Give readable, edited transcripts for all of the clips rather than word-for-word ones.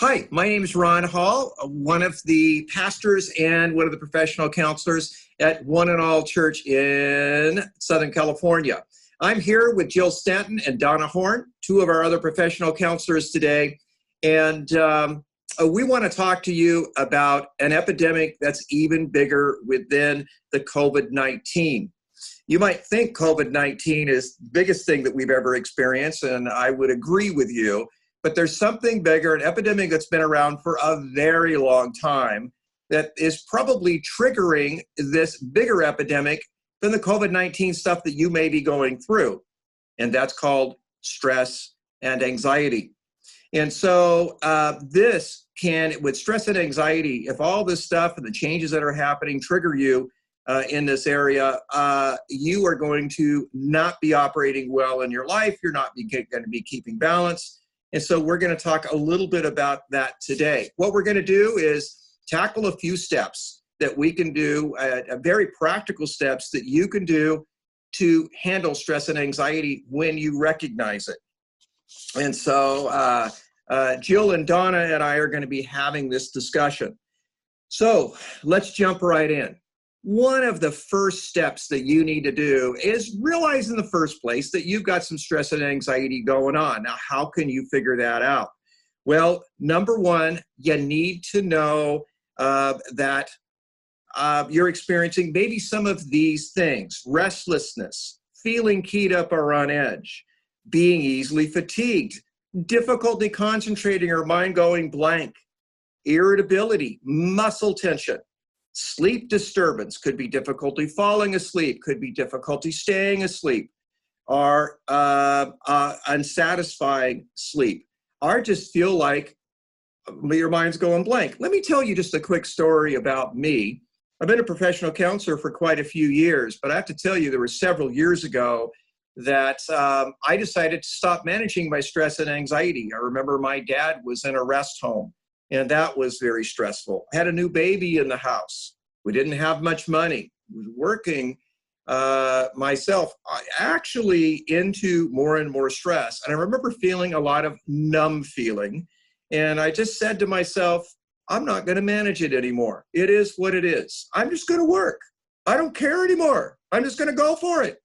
Hi, my name is Ron Hall, one of the pastors and one of the professional counselors at One&ALL Church in Southern California. I'm here with Jill Stanton and Donna Horn, two of our other professional counselors today, and we want to talk to you about an epidemic that's even bigger within the COVID-19. You might think COVID-19 is the biggest thing that we've ever experienced, and I would agree with you. But there's something bigger, an epidemic that's been around for a very long time that is probably triggering this bigger epidemic than the COVID-19 stuff that you may be going through. And that's called stress and anxiety. And so with stress and anxiety, if all this stuff and the changes that are happening trigger you in this area, you are going to not be operating well in your life. You're not going to be keeping balance. And so we're going to talk a little bit about that today. What we're going to do is tackle a few steps that we can do, very practical steps that you can do to handle stress and anxiety when you recognize it. And so Jill and Donna and I are going to be having this discussion. So let's jump right in. One of the first steps that you need to do is realize in the first place that you've got some stress and anxiety going on. Now, how can you figure that out? Well, number one, you need to know that you're experiencing maybe some of these things: restlessness, feeling keyed up or on edge, being easily fatigued, difficulty concentrating or mind going blank, irritability, muscle tension. Sleep disturbance, could be difficulty falling asleep, could be difficulty staying asleep, or unsatisfying sleep, or just feel like your mind's going blank. Let me tell you just a quick story about me. I've been a professional counselor for quite a few years, but I have to tell you, there were several years ago that I decided to stop managing my stress and anxiety. I remember my dad was in a rest home, and that was very stressful. I had a new baby in the house. We didn't have much money. I was working myself actually into more and more stress. And I remember feeling a lot of numb feeling. And I just said to myself, I'm not going to manage it anymore. It is what it is. I'm just going to work. I don't care anymore. I'm just going to go for it.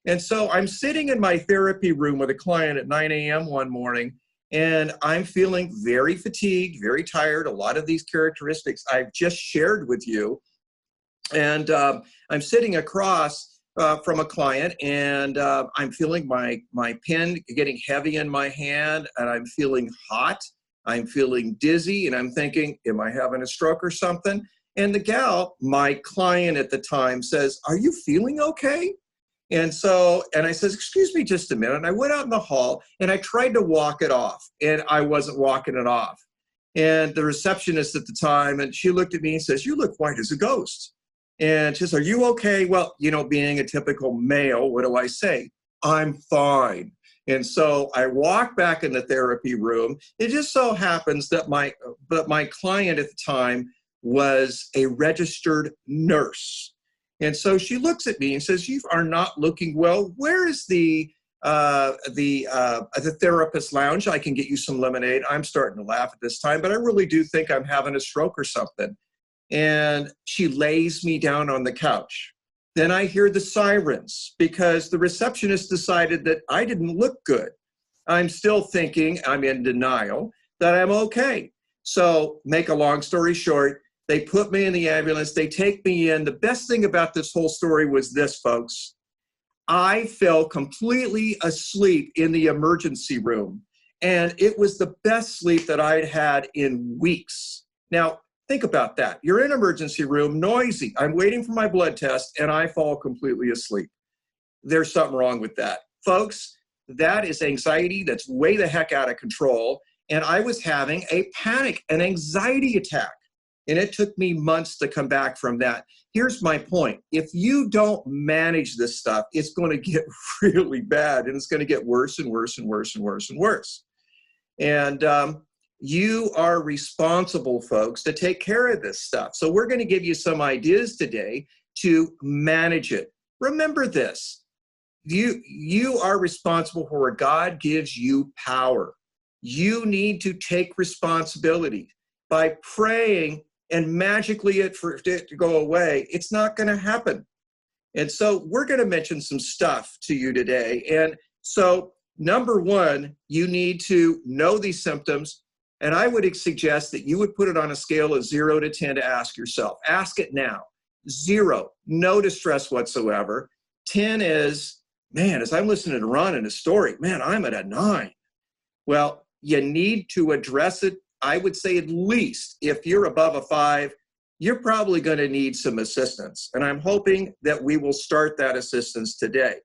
And so I'm sitting in my therapy room with a client at 9 a.m. one morning, and I'm feeling very fatigued, very tired, a lot of these characteristics I've just shared with you. And I'm sitting across from a client, and I'm feeling my pen getting heavy in my hand, and I'm feeling hot. I'm feeling dizzy, and I'm thinking, am I having a stroke or something? And the gal, my client at the time, says, are you feeling okay? And I says, excuse me just a minute. And I went out in the hall and I tried to walk it off, and I wasn't walking it off. And the receptionist at the time, and she looked at me and says, you look white as a ghost. And she says, are you okay? Well, being a typical male, what do I say? I'm fine. And so I walk back in the therapy room. It just so happens that my client at the time was a registered nurse. And so she looks at me and says, you are not looking well. Where is the therapist lounge? I can get you some lemonade. I'm starting to laugh at this time, but I really do think I'm having a stroke or something. And she lays me down on the couch. Then I hear the sirens because the receptionist decided that I didn't look good. I'm still thinking, I'm in denial, that I'm okay. So make a long story short, they put me in the ambulance. They take me in. The best thing about this whole story was this, folks. I fell completely asleep in the emergency room, and it was the best sleep that I'd had in weeks. Now, think about that. You're in an emergency room, noisy. I'm waiting for my blood test, and I fall completely asleep. There's something wrong with that. Folks, that is anxiety that's way the heck out of control, and I was having a panic, an anxiety attack. And it took me months to come back from that. Here's my point. If you don't manage this stuff, it's going to get really bad, and it's going to get worse and worse and worse and worse and worse. And you are responsible, folks, to take care of this stuff. So we're going to give you some ideas today to manage it. Remember this. You are responsible for where God gives you power. You need to take responsibility. By praying and magically for it to go away, it's not going to happen. And so we're going to mention some stuff to you today. And so number one, you need to know these symptoms. And I would suggest that you would put it on a scale of 0 to 10 to ask yourself. Ask it now. 0, no distress whatsoever. 10 is, man, as I'm listening to Ron and his story, man, I'm at a 9. Well, you need to address it. I would say at least if you're above a 5, you're probably going to need some assistance. And I'm hoping that we will start that assistance today.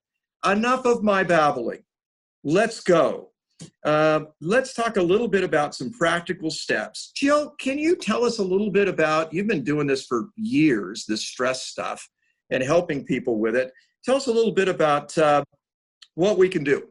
Enough of my babbling. Let's go. Let's talk a little bit about some practical steps. Jill, can you tell us a little bit about, you've been doing this for years, this stress stuff, and helping people with it. Tell us a little bit about what we can do.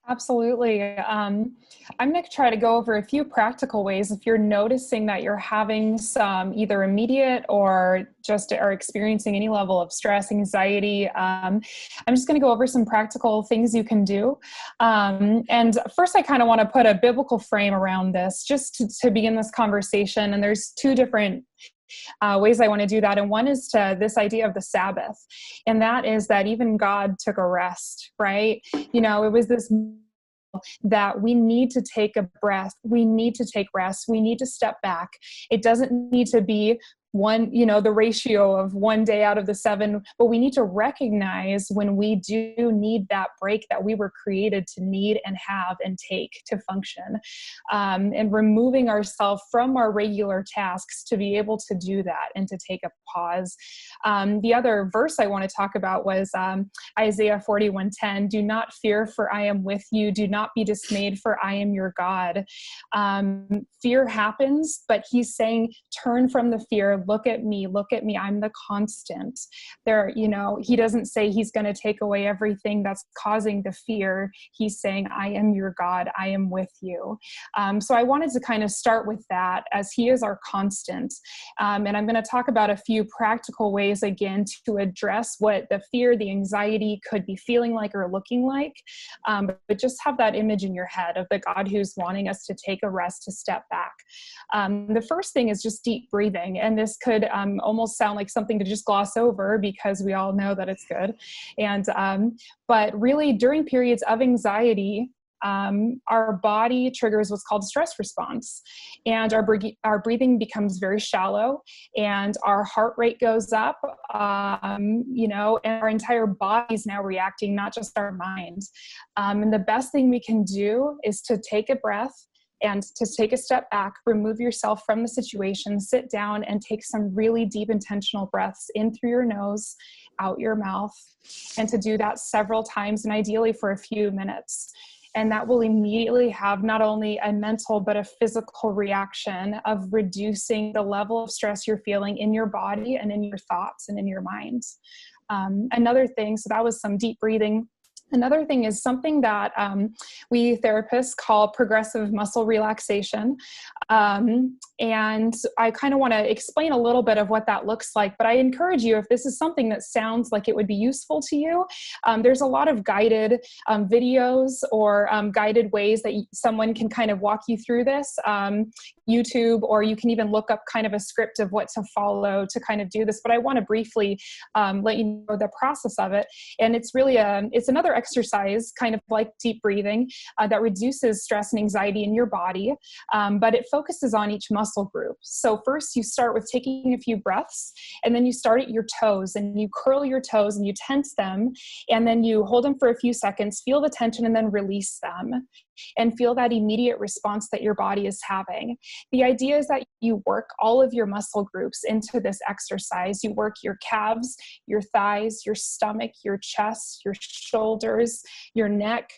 Absolutely. I'm going to try to go over a few practical ways if you're noticing that you're having some either immediate or just are experiencing any level of stress, anxiety. I'm just going to go over some practical things you can do. And first, I kind of want to put a biblical frame around this just to begin this conversation. And there's 2 different ways I want to do that. And one is to this idea of the Sabbath. And that is that even God took a rest, right? You know, it was this that we need to take a breath. We need to take rest. We need to step back. It doesn't need to be one, the ratio of 1 day out of the 7, but we need to recognize when we do need that break that we were created to need and have and take to function, and removing ourselves from our regular tasks to be able to do that and to take a pause. The other verse I want to talk about was Isaiah 41:10. Do not fear, for I am with you. Do not be dismayed, for I am your God. Fear happens, but he's saying, turn from the fear. Look at me. I'm the constant. He doesn't say he's going to take away everything that's causing the fear. He's saying, I am your God. I am with you. So I wanted to kind of start with that, as he is our constant. And I'm going to talk about a few practical ways, again, to address what the fear, the anxiety could be feeling like or looking like. But just have that image in your head of the God who's wanting us to take a rest, to step back. The first thing is just deep breathing. And this could almost sound like something to just gloss over because we all know that it's good. But really, during periods of anxiety, our body triggers what's called stress response, and our breathing becomes very shallow, and our heart rate goes up, and our entire body is now reacting, not just our mind. And the best thing we can do is to take a breath and to take a step back, remove yourself from the situation, sit down and take some really deep intentional breaths in through your nose, out your mouth, and to do that several times, and ideally for a few minutes. And that will immediately have not only a mental, but a physical reaction of reducing the level of stress you're feeling in your body and in your thoughts and in your mind. Another thing, so that was some deep breathing. Another thing is something that we therapists call progressive muscle relaxation. And I kind of want to explain a little bit of what that looks like, but I encourage you, if this is something that sounds like it would be useful to you, there's a lot of guided videos or guided ways that someone can kind of walk you through this, YouTube, or you can even look up kind of a script of what to follow to kind of do this. But I want to briefly let you know the process of it. And it's really it's another exercise, kind of like deep breathing, that reduces stress and anxiety in your body, but it focuses on each muscle group. So first you start with taking a few breaths, and then you start at your toes, and you curl your toes and you tense them, and then you hold them for a few seconds, feel the tension, and then release them, and feel that immediate response that your body is having. The idea is that you work all of your muscle groups into this exercise. You work your calves, your thighs, your stomach, your chest, your shoulders, your neck,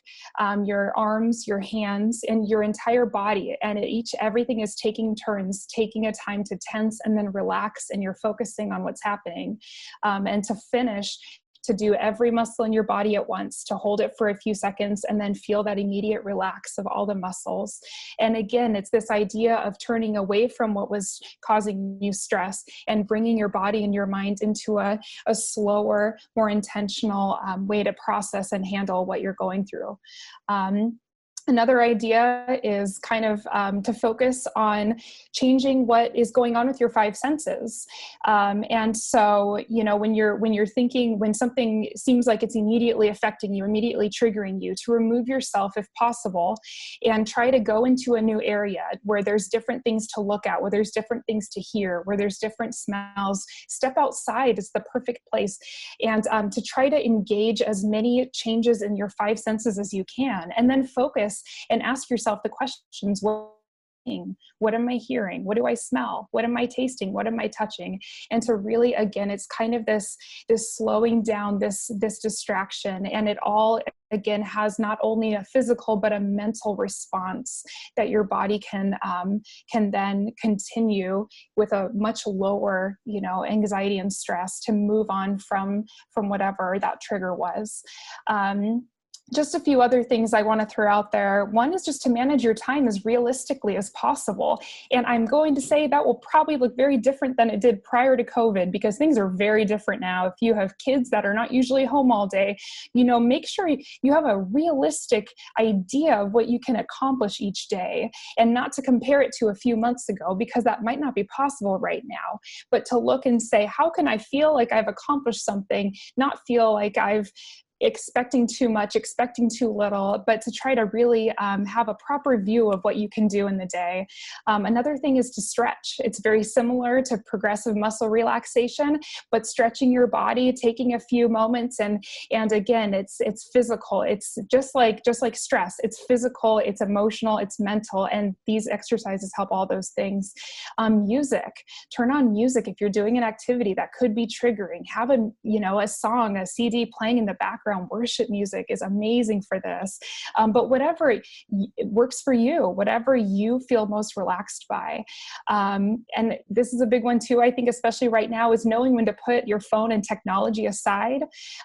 your arms, your hands, and your entire body. And everything is taking turns, taking a time to tense and then relax, and you're focusing on what's happening. And to finish, to do every muscle in your body at once, to hold it for a few seconds and then feel that immediate relax of all the muscles. And again, it's this idea of turning away from what was causing you stress and bringing your body and your mind into a slower, more intentional way to process and handle what you're going through. Another idea is kind of to focus on changing what is going on with your five senses. And so, when you're thinking, when something seems like it's immediately affecting you, immediately triggering you, to remove yourself if possible and try to go into a new area where there's different things to look at, where there's different things to hear, where there's different smells. Step outside is the perfect place. And to try to engage as many changes in your five senses as you can, and then focus and ask yourself the questions: what am I hearing? What do I smell? What am I tasting? What am I touching? And to really, again, it's kind of this slowing down, this distraction, and it all, again, has not only a physical but a mental response that your body can then continue with a much lower, anxiety and stress to move on from whatever that trigger was. Just a few other things I want to throw out there. One is just to manage your time as realistically as possible. And I'm going to say that will probably look very different than it did prior to COVID, because things are very different now. If you have kids that are not usually home all day, make sure you have a realistic idea of what you can accomplish each day, and not to compare it to a few months ago, because that might not be possible right now, but to look and say, how can I feel like I've accomplished something, not feel like I've expecting too much, expecting too little, but to try to really have a proper view of what you can do in the day. Another thing is to stretch. It's very similar to progressive muscle relaxation, but stretching your body, taking a few moments, and again, it's physical. It's just like stress. It's physical, it's emotional, it's mental, and these exercises help all those things. Music. Turn on music if you're doing an activity that could be triggering. Have a song, a CD playing in the background. Worship music is amazing for this. But whatever works for you, whatever you feel most relaxed by. And this is a big one too, I think, especially right now, is knowing when to put your phone and technology aside.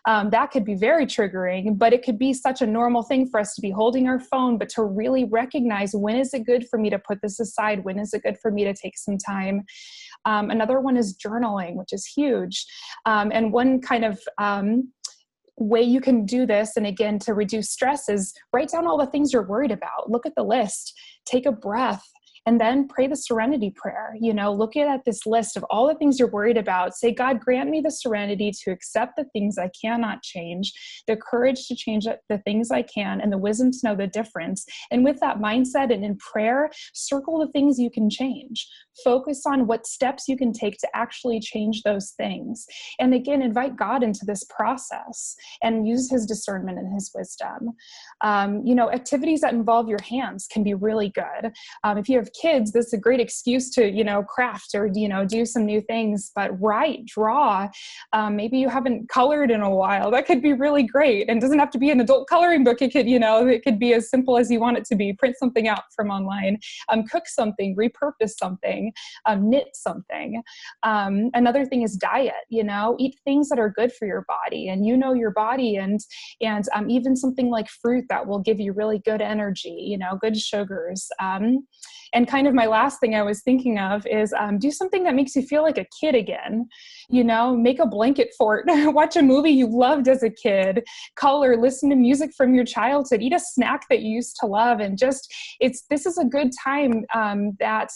That could be very triggering, but it could be such a normal thing for us to be holding our phone, but to really recognize, when is it good for me to put this aside? When is it good for me to take some time? Another one is journaling, which is huge. And one kind of way you can do this, and again, to reduce stress, is write down all the things you're worried about. Look at the list, take a breath, and then pray the serenity prayer. Look at this list of all the things you're worried about. Say, God, grant me the serenity to accept the things I cannot change, the courage to change the things I can, and the wisdom to know the difference. And with that mindset and in prayer, circle the things you can change. Focus on what steps you can take to actually change those things. And again, invite God into this process and use his discernment and his wisdom. Activities that involve your hands can be really good. If you have kids, this is a great excuse to, craft or, do some new things, but write, draw. Maybe you haven't colored in a while. That could be really great. And it doesn't have to be an adult coloring book. It could, it could be as simple as you want it to be. Print something out from online, cook something, repurpose something, knit something. Another thing is diet, eat things that are good for your body, and your body, and even something like fruit that will give you really good energy, good sugars. And kind of my last thing I was thinking of is do something that makes you feel like a kid again. Make a blanket fort, watch a movie you loved as a kid, color, listen to music from your childhood, eat a snack that you used to love, and this is a good time that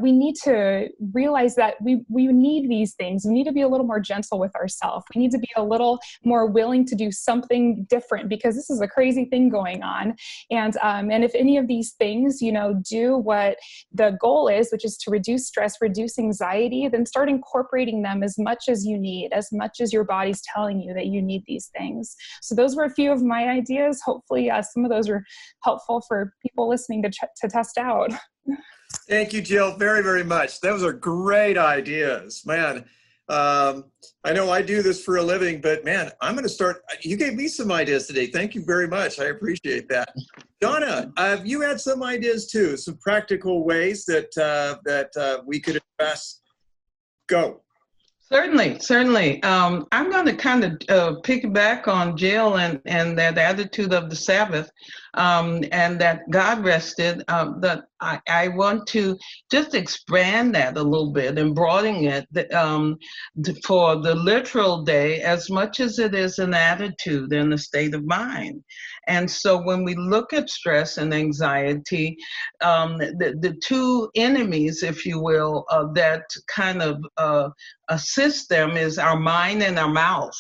we need to realize that we need these things. We need to be a little more gentle with ourselves. We need to be a little more willing to do something different, because this is a crazy thing going on. And if any of these things, do what the goal is, which is to reduce stress, reduce anxiety, then start incorporating them as much as you need, as much as your body's telling you that you need these things. So those were a few of my ideas. Hopefully some of those are helpful for people listening to test out. Thank you, Jill, very, very much. Those are great ideas, man. I know I do this for a living, but man, I'm going to start. You gave me some ideas today. Thank you very much. I appreciate that. Donna, you had some ideas too, some practical ways that we could address. Go. Certainly. I'm going to kind of piggyback on Jill and the attitude of the Sabbath. and that God rested. That I want to just expand that a little bit and broaden it for the literal day as much as it is an attitude and a state of mind. And so when we look at stress and anxiety, the two enemies, if you will, that kind of assist them is our mind and our mouth.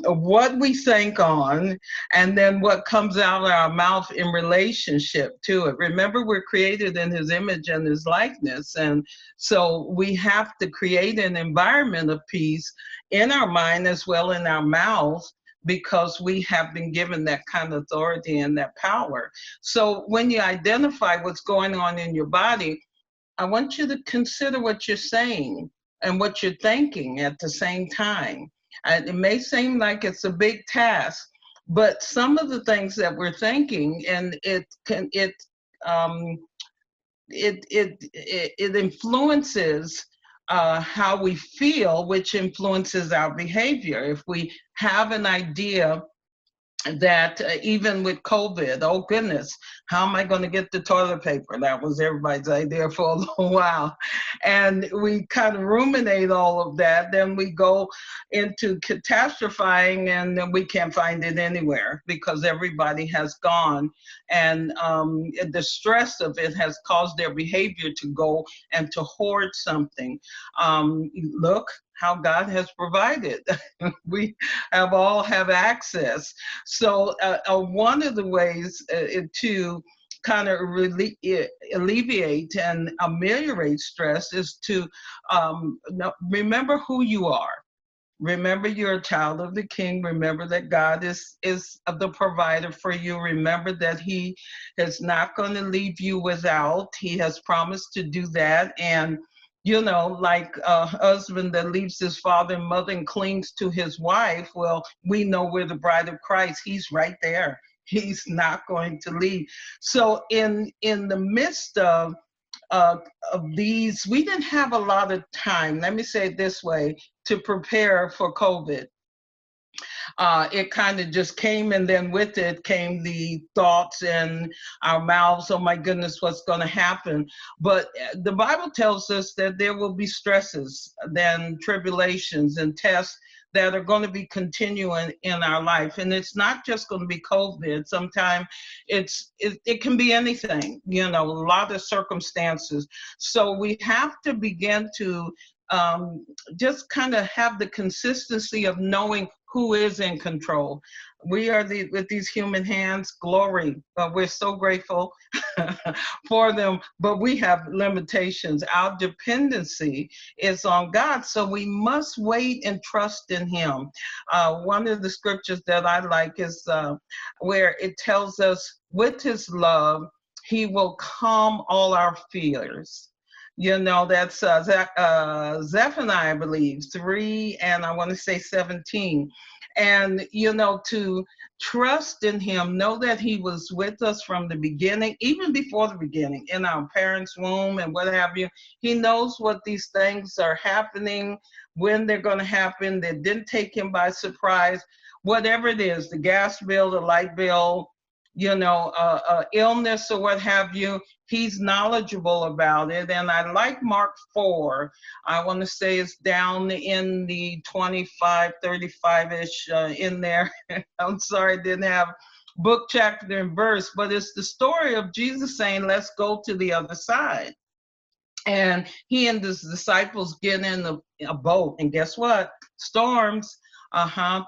What we think on, and then what comes out of our mouth in relationship to it. Remember, we're created in his image and his likeness. And so we have to create an environment of peace in our mind as well in our mouth, because we have been given that kind of authority and that power. So when you identify what's going on in your body, I want you to consider what you're saying and what you're thinking at the same time. And it may seem like it's a big task, but some of the things that we're thinking, and it influences how we feel, which influences our behavior. If we have an idea that even with COVID, oh goodness, how am I going to get the toilet paper? That was everybody's idea for a little while. And we kind of ruminate all of that. Then we go into catastrophizing, and then we can't find it anywhere because everybody has gone. And the stress of it has caused their behavior to go and to hoard something. Look how God has provided. We all have access. So one of the ways to kind of alleviate and ameliorate stress is to remember who you are. Remember you're a child of the King. Remember that God is the provider for you. Remember that he is not going to leave you without. He has promised to do that. And you know, like a husband that leaves his father and mother and clings to his wife, well, we know we're the bride of Christ. He's right there. He's not going to leave. So in the midst of these, we didn't have a lot of time, let me say it this way, to prepare for COVID. It kind of just came, and then with it came the thoughts in our mouths, oh my goodness, what's going to happen? But the Bible tells us that there will be stresses, then tribulations and tests that are going to be continuing in our life. And it's not just going to be COVID. Sometimes it can be anything, you know, a lot of circumstances. So we have to begin to just kind of have the consistency of knowing who is in control. We are with these human hands, glory. We're so grateful for them, but we have limitations. Our dependency is on God, so we must wait and trust in him. One of the scriptures that I like is where it tells us, with his love, he will calm all our fears. You know, that's Zephaniah, I believe, 3, and I want to say 17. And, you know, to trust in him, know that he was with us from the beginning, even before the beginning, in our parents' womb and what have you. He knows what these things are happening, when they're going to happen. They didn't take him by surprise. Whatever it is, the gas bill, the light bill, you know, illness or what have you, he's knowledgeable about it. And I like Mark 4. I want to say it's down in the 25, 35-ish in there. I'm sorry, I didn't have book, chapter, and verse, but it's the story of Jesus saying, let's go to the other side. And he and his disciples get in a boat, and guess what? Storms.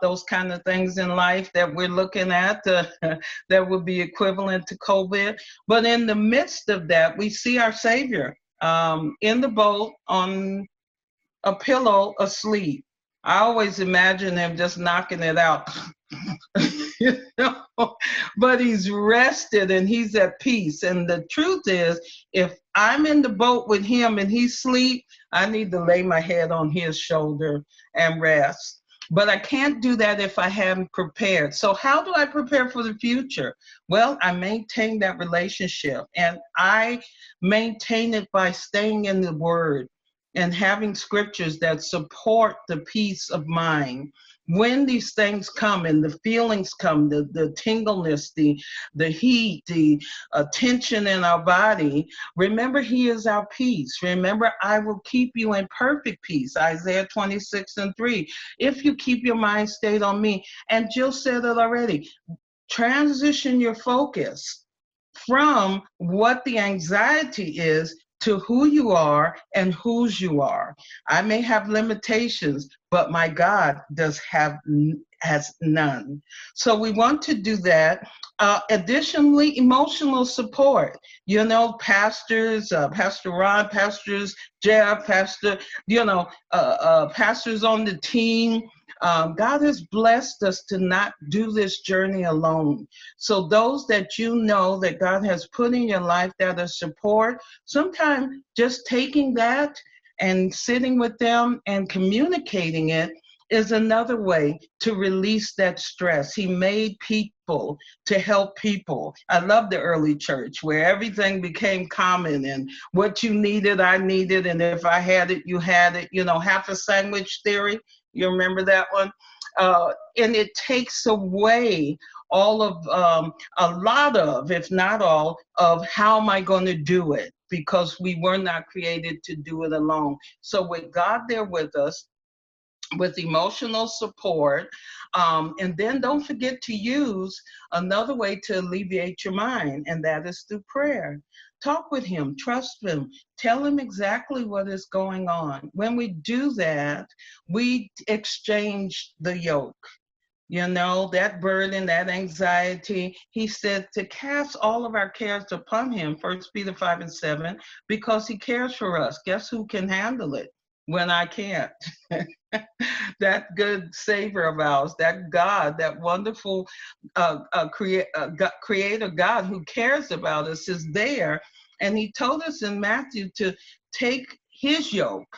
Those kind of things in life that we're looking at that would be equivalent to COVID. But in the midst of that, we see our Savior in the boat on a pillow asleep. I always imagine him just knocking it out. You know? But he's rested and he's at peace. And the truth is, if I'm in the boat with him and he's asleep, I need to lay my head on his shoulder and rest. But I can't do that if I haven't prepared. So how do I prepare for the future? Well, I maintain that relationship, and I maintain it by staying in the Word and having scriptures that support the peace of mind. when these things come and the feelings come, the tingleness, the heat, the tension in our body, remember he is our peace. Remember, I will keep you in perfect peace, Isaiah 26:3. If you keep your mind stayed on me. And Jill said it already, transition your focus from what the anxiety is to who you are and whose you are. I may have limitations, but my God has none. So we want to do that. Additionally, emotional support. You know, pastors, Pastor Ron, pastors Jeff, pastor, pastors on the team. God has blessed us to not do this journey alone. So those that you know that God has put in your life that are support, sometimes just taking that and sitting with them and communicating it is another way to release that stress. He made people to help people. I love the early church where everything became common and what you needed, I needed, and if I had it, you had it, half a sandwich theory. You remember that one? And it takes away all of, a lot of, if not all, of how am I going to do it? Because we were not created to do it alone. So with God there with us, with emotional support, and then don't forget to use another way to alleviate your mind, and that is through prayer. Talk with him, trust him, tell him exactly what is going on. When we do that, we exchange the yoke. That burden, that anxiety. He said to cast all of our cares upon him, 1 Peter 5:7, because he cares for us. Guess who can handle it when I can't? That good Savior of ours, that God, that wonderful creator God who cares about us is there. And he told us in Matthew to take his yoke,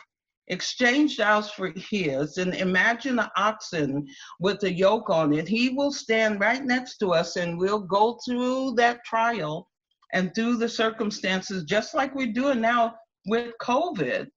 exchange ours for his, and imagine an oxen with a yoke on it. He will stand right next to us and we'll go through that trial and through the circumstances, just like we're doing now with COVID,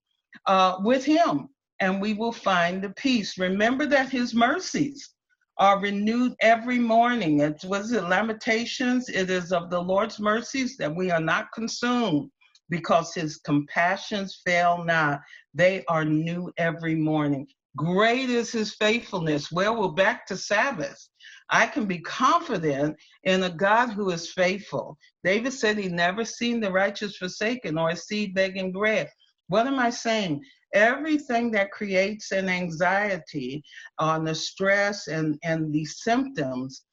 with him. And we will find the peace. Remember that his mercies are renewed every morning. It was Lamentations. It is of the Lord's mercies that we are not consumed, because his compassions fail not. They are new every morning. Great is his faithfulness. Well, we're back to Sabbath. I can be confident in a God who is faithful. David said he never seen the righteous forsaken or a seed begging bread. What am I saying? Everything that creates an anxiety, the stress and the symptoms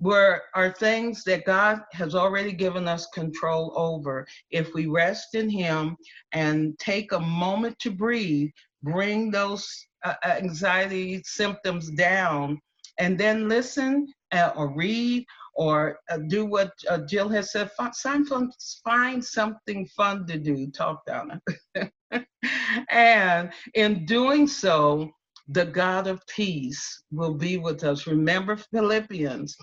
are things that God has already given us control over. If we rest in him and take a moment to breathe, bring those anxiety symptoms down, and then listen or read or do what Jill has said, find something fun to do. Talk, Donna. And in doing so, the God of peace will be with us. Remember Philippians,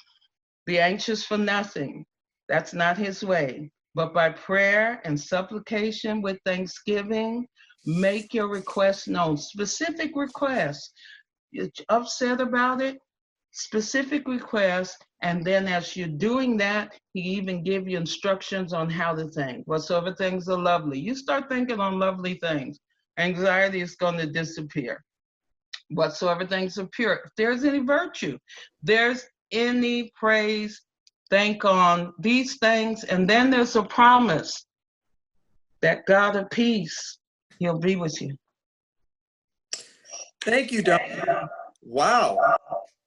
be anxious for nothing. That's not his way. But by prayer and supplication with thanksgiving, make your requests known. Specific requests. You're upset about it, specific requests. And then as you're doing that, he even give you instructions on how to think. Whatsoever things are lovely. You start thinking on lovely things. Anxiety is going to disappear. Whatsoever things are pure. If there's any virtue, there's any praise, think on these things. And then there's a promise that God of peace, he'll be with you. Thank you, Donna. Wow.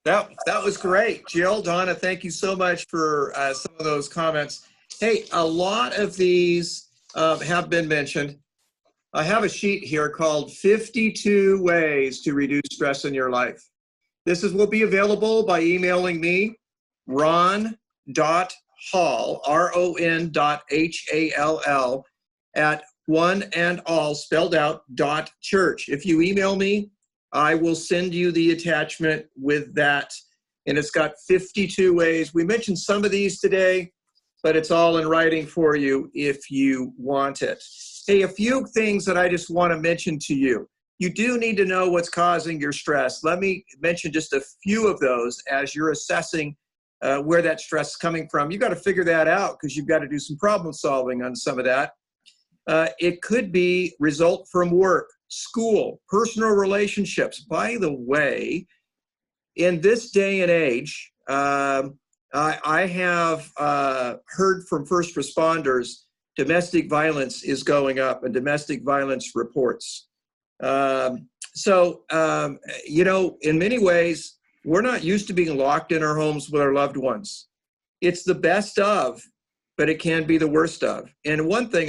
That was great. Jill, Donna, thank you so much for some of those comments. Hey, a lot of these have been mentioned. I have a sheet here called 52 Ways to Reduce Stress in Your Life. This will be available by emailing me, ron.hall, ron.hall, at oneandall, spelled out, .church. If you email me, I will send you the attachment with that. And it's got 52 ways. We mentioned some of these today, but it's all in writing for you if you want it. Hey, a few things that I just want to mention to you. you do need to know what's causing your stress. Let me mention just a few of those as you're assessing where that stress is coming from. You've got to figure that out because you've got to do some problem solving on some of that. It could be result from work, school, personal relationships. By the way, in this day and age, I have heard from first responders, domestic violence is going up and domestic violence reports. In many ways, we're not used to being locked in our homes with our loved ones. It's the best of, but it can be the worst of. And one thing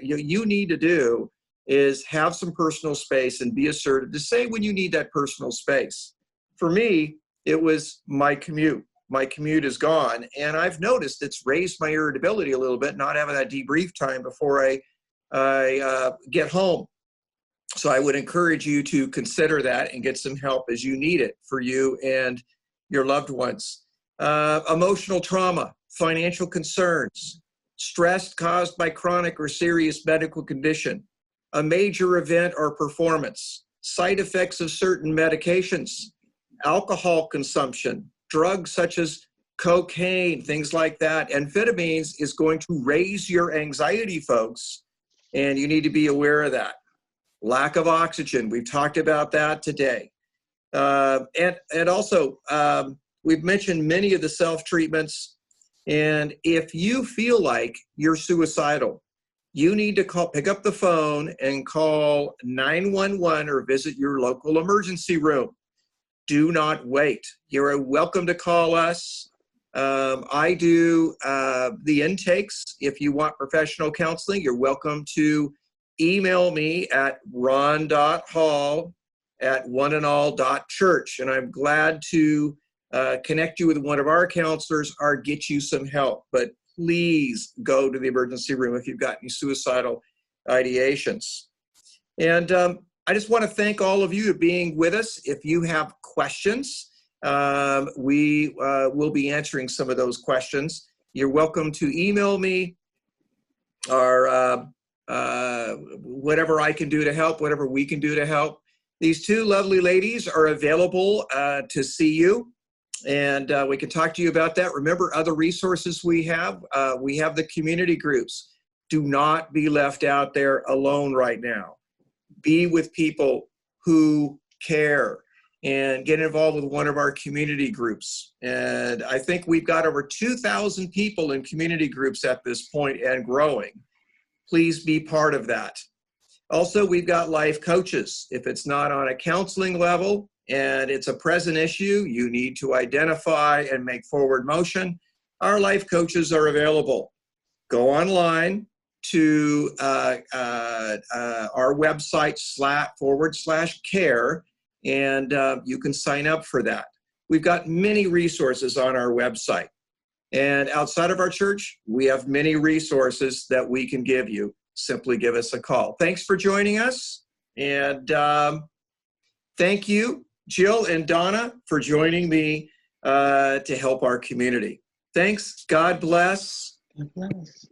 you need to do is have some personal space and be assertive to say when you need that personal space. For me, it was my commute. My commute is gone, and I've noticed it's raised my irritability a little bit, not having that debrief time before I get home. So I would encourage you to consider that and get some help as you need it for you and your loved ones. Emotional trauma, financial concerns, stress caused by chronic or serious medical condition, a major event or performance, side effects of certain medications, alcohol consumption, drugs such as cocaine, things like that. Amphetamines is going to raise your anxiety, folks, and you need to be aware of that. Lack of oxygen, we've talked about that today. And also, we've mentioned many of the self-treatments. And if you feel like you're suicidal, you need to pick up the phone and call 911 or visit your local emergency room. Do not wait. You're welcome to call us. I do the intakes. If you want professional counseling, you're welcome to email me at ron.hall@oneandall.church. And I'm glad to connect you with one of our counselors or get you some help. But please go to the emergency room if you've got any suicidal ideations. And I just want to thank all of you for being with us. If you have questions, we will be answering some of those questions. You're welcome to email me or whatever I can do to help, whatever we can do to help. These two lovely ladies are available to see you, and we can talk to you about that. Remember other resources we have. We have the community groups. Do not be left out there alone right now. Be with people who care and get involved with one of our community groups. And I think we've got over 2,000 people in community groups at this point and growing. Please be part of that. Also, we've got life coaches. If it's not on a counseling level and it's a present issue you need to identify and make forward motion, our life coaches are available. Go online to our website /care, and you can sign up for that. We've got many resources on our website. And outside of our church, we have many resources that we can give you. Simply give us a call. Thanks for joining us. And thank you, Jill and Donna, for joining me to help our community. Thanks. God bless. God bless.